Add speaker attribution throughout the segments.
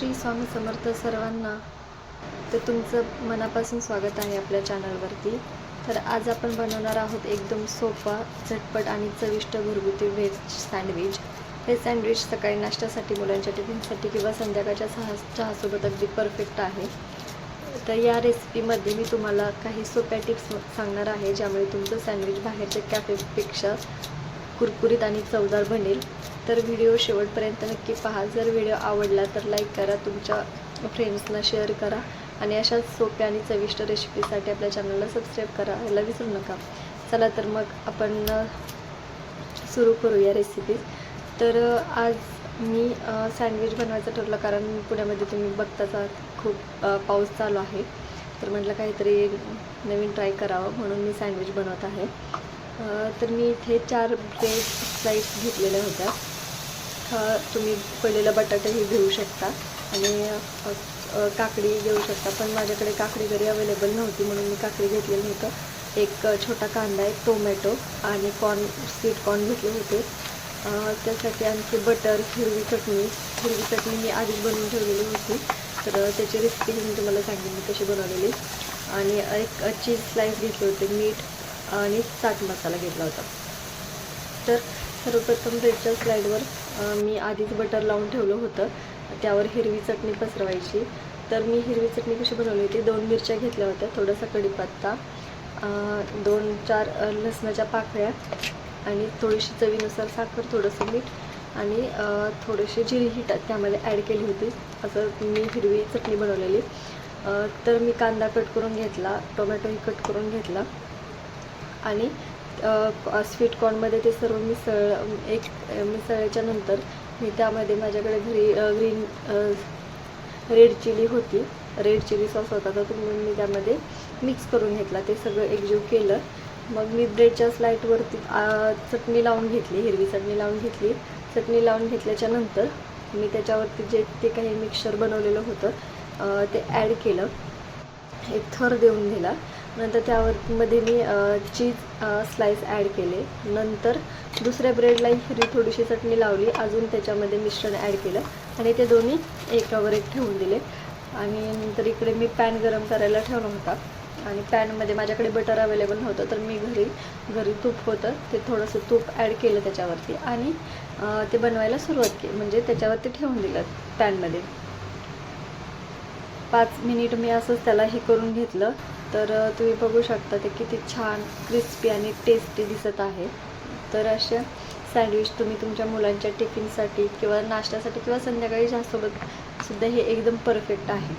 Speaker 1: श्री स्वामी समर्थ सर्वांना. तर तुमचं मनापासून स्वागत आहे आपल्या चॅनलवरती. तर आज आपण बनवणार आहोत एकदम सोपा, झटपट आणि चविष्ट घरगुती व्हेज सँडविच. हे सँडविच सकाळी नाश्त्यासाठी, मुलांच्या टिफिनसाठी किंवा संध्याकाळच्या चहासोबत अगदी परफेक्ट आहे. तर या रेसिपीमध्ये मी तुम्हाला काही सोप्या टिप्स सांगणार आहे, ज्यामुळे तुमचं सँडविच बाहेरच्या कॅफेपेक्षा कुरकुरीत आणि चवदार बनेल. तर व्हिडिओ शेवटपर्यंत नक्की पहा. जर व्हिडिओ आवडला तर लाईक करा, तुमच्या फ्रेंड्सना शेअर करा आणि अशाच सोप्या आणि चविष्ट रेसिपीसाठी आपल्या चॅनलला सबस्क्राईब करायला विसरू नका. चला तर मग आपण सुरू करूया रेसिपी. तर आज मी सँडविच बनवायचं ठरलं, कारण पुण्यामध्ये तुम्ही बघताच खूप पाऊस चालू आहे. तर म्हटलं काहीतरी नवीन ट्राय करावं, म्हणून मी सँडविच बनवत आहे. तर मी इथे 4 ब्रेड स्लाइस घेतलेल्या होत्या. तुम्ही पहिलेला बटाटाही घेऊ शकता आणि काकडी घेऊ शकता, पण माझ्याकडे काकडी घरी अवेलेबल नव्हती म्हणून मी काकडी घेतलेलं होतं. एक छोटा कांदा, एक टोमॅटो आणि स्वीट कॉर्न घेतले होते. त्यासाठी आणखी बटर, हिरवी चटणी मी आधीच बनवून ठेवलेली होती, तर त्याची रेसिपी मी तुम्हाला सांगितली कशी बनवलेली. आणि एक चीज स्लाइस घेतले होते, मीठ आणि चाट मसाला घेतला होता. तर सर्वप्रथम ब्रेडच्या स्लाइडवर मी आधीच बटर लावून ठेवलं होतं, त्यावर हिरवी चटणी पसरवायची. तर मी हिरवी चटणी कशी बनवली होती, 2 मिरच्या घेतल्या होत्या, थोडासा कढीपत्ता, 2-4 लसणाच्या पाकळ्या आणि थोडीशी चवीनुसार साखर, थोडंसं मीठ आणि थोडीशी जिरी ही त्यामध्ये ॲड केली होती. असं मी हिरवी चटणी बनवलेली. तर मी कांदा कट करून घेतला, टोमॅटोही कट करून घेतला आणि स्वीट कॉर्नमध्ये ते सर्व मिसळल्याच्या नंतर मी त्यामध्ये माझ्याकडे घरी रेड चिली होती, रेड चिली सॉस होता, तर मी त्यामध्ये मिक्स करून घेतला. ते सगळं एकजीव केलं. मग मी ब्रेडच्या स्लाइडवरती चटणी लावून घेतली, हिरवी चटणी लावून घेतली. चटणी लावून घेतल्याच्या नंतर मी त्याच्यावरती ते काही मिक्सचर बनवलेलं होतं ते ॲड केलं, एक थर देऊन दिला. नंतर त्यामध्ये मी चीज स्लाइस ॲड केले. नंतर दुसऱ्या ब्रेडलाही हिरवी थोडीशी चटणी लावली, अजून त्याच्यामध्ये मिश्रण ॲड केलं आणि ते दोन्ही एकावर एक ठेवून दिले. आणि नंतर इकडे मी पॅन गरम करायला ठेवला होता आणि पॅनमध्ये माझ्याकडे बटर अवेलेबल नव्हतं, तर मी घरी तूप होतं, ते थोडंसं तूप ॲड केलं त्याच्यावरती आणि ते बनवायला सुरुवात केली, म्हणजे त्याच्यावरती ठेवून दिलं पॅनमध्ये. 5 मिनिट मी असंच त्याला हे करून घेतलं. तर तुम्ही बघू शकता ते किती छान क्रिस्पी आणि टेस्टी दिसत आहे. तर अशा सँडविच तुम्ही तुमच्या मुलांच्या टिफिनसाठी किंवा नाश्त्यासाठी किंवा संध्याकाळी चहासोबत सुद्धा हे एकदम परफेक्ट आहे.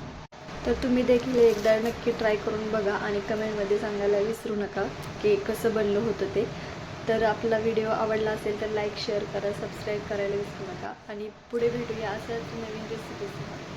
Speaker 1: तर तुम्ही देखील एकदा नक्की ट्राय करून बघा आणि कमेंटमध्ये सांगायला विसरू नका की कसं बनलं होतं ते. तर आपला व्हिडिओ आवडला असेल तर लाईक, शेअर करा, सबस्क्राईब करायला विसरू नका आणि पुढे भेटूया अशाच नवीन रेसिपीसह.